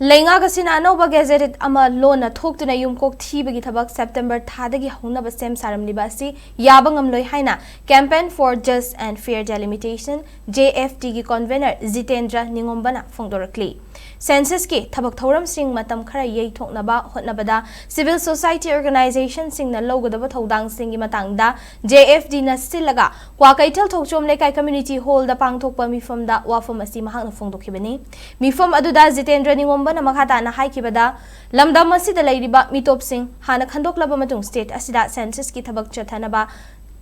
Lengagasina Anova Gazette Ama Lona talked to Nayumkok Tibagi Tabak September Tadagi Honaba Sem Saram Libasi, Yabangam Loihaina, Campaign for Just and Fair Delimitation, JFTG Convener Zitendra Ningombana Fongdorakli. Census ki Tabak Thoram Sing Matam Kara Yeithoknaba Hotnabada, Civil Society Organization Sing na Logodaba Todang Singi Matangda, JFD na Silaga, Wakaitel Tokchom Lekai Community Hall the Pangtokpa Mifum da Wafamasi Mahang Fongdokibani, Mifum Aduda Zitendra Ningomba na Makata na Haikibada, Lamda Masida Ladiba Mitop Sing, Hana Kandoklaba Matung State Asida Census ki Tabak Chatanaba.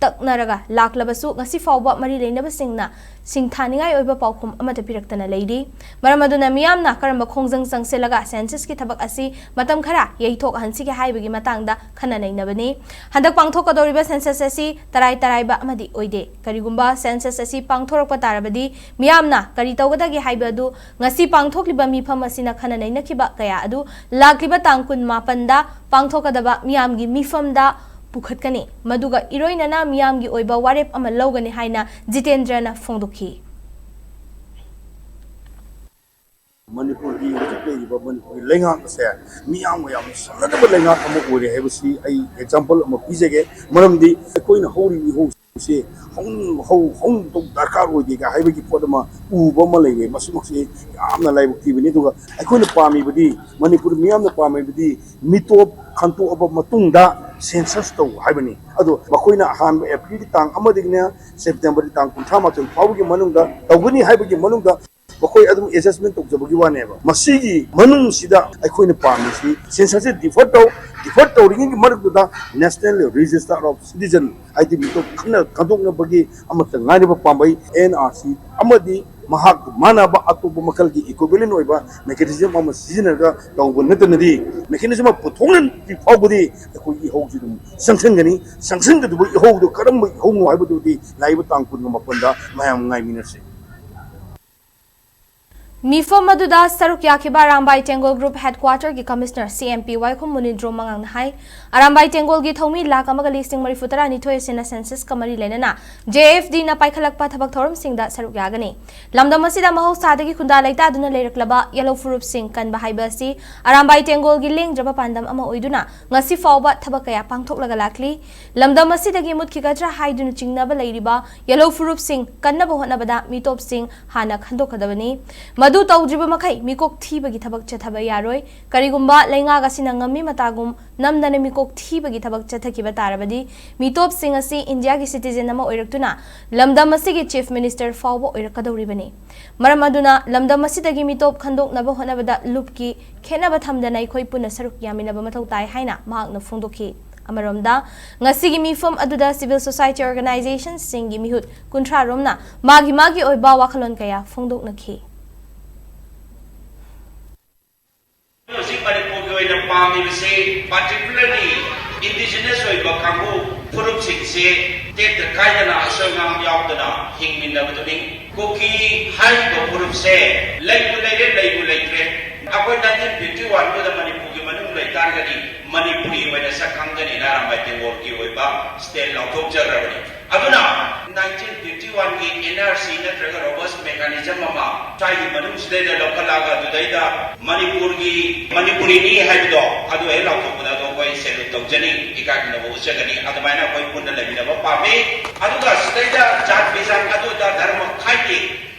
Taknaraga Lakh labasu ngasi fawba mari leinaba singna singthaningai oiba paukhum amata piraktana leidi maramaduna miyamna karamba khongjang changsilaga census ki thabak asi matam khara yeithok hansi ke haibagi matangda khana nainabani handak pangthokadoriba census asi tarai ba amadi oide karigumba census asi pangthorakpa tarabadi miyamna kari tawgadagi haibadu ngasi pangthokliba mifam asina khana nainakiba kaya adu lakliba tangkun mapanda pangthokadaba miyamgi mifamda Pukhatkani, Maduga Iroinana Miyamgi Oiba Warep Amalogani Haina, Jitendrana Fongdoki. Manipuri, Manipuri, Lenga, Miyam, another Lenga, Amokuri, have see a example of a Pizage, Maramdi, a coin holy host, say, home to Dakar with the Haibaki Podama, Ubamalay, Masumoxi, I'm the live of TV. I couldn't palm me with the Manipur Miyam the palm with the Mito Kanto of Matunda. Census to Hibani. Ado, Makoina Han, a pretty tang, Amadigna, September tang, Kuntamato, Pawgi Manunga, Tawini Hibaki Manunga, Makoi Adam assessment of the Bugiwan ever. Masigi, Manung Sida, I couldn't palm Census default ringing Marakuda, National Register of Citizen, I think Khudingmak, Amatangani Pambai, NRC, Amadi. Mahak Manaba Atu Makalgi equivalent over mechanism of a seasoner, Dongonetani, mechanism of Potolan, the Pogudi, the Kuyi holds them, Sangsangani, Sangsang that we hold the current home I would do the Laibutang Kunamapunda, Mayam 9 minutes. Mifam Maduda Sarukya Kiba Arambai Tengol Group Headquarter ki Commissioner CMP Waikum Munidro Mangang Hai Arambai Tengol ki Thoumee Lakh amaga listing marifutara nithoy sina census kamari lenana JFD na Paikhalakpa thabak thorum singda sarukya gani lamdam asida mahau sadagi khunda laita aduna leiraklaba yellow furup sing kan bahaiba si Arambai Tengol gi leng jaba pandam ama oiduna ngasi fawba thabak kaya pangthoklaga lakli lamdam asidagi mutkikatra haiduna chingnaba leiriba yellow furup sing kannaba hotnabada mitop sing hana khandokadabani Madu Taujiba Makai, Mikok Tibagi Tabak Chataba Yaroi, Karigumba, Lenga Sinangami Matagum, Namdana Mikok Tibagi Tabak Chatakiba Tarabadi, Mitop Singasi, Indiagi citizen Nama Oiratuna, Lamda Masigi Chief Minister Fawbo Oirakadoribani. Maramaduna, Lamda Masidagi Mitop Kandok Nabohanabada Lupki, Kenabatamdana Koipuna Saruk Yaminabamatai Haina, Magna Fundoki. Amaromda, Ngasigi Mifum Aduda Civil Society Organization, Singi Mihut, Kuntra Romna, Magi Oiba Wakalon Kaya, Fundok Naki. Particularly indigenous Kangu, Purupsik say, take the Kaidana, Sogam Yaudana, Hingmin Cookie, High Purup say, Legulated, Upon 1951 with the Manipuri Manu targeting Manipuri when a Sakangani Naramati Worki Weba, still out of Germany. Aduna, 1951 ki NRC natraga robust mechanism mama chai manus de lokalaga dudaida Manipuri ni haido adu e lauto puda do koi selu tokjani ikak na bo chagani admaina koi punna labina ba pame aduga staida chat bizan adu da dharma khaiti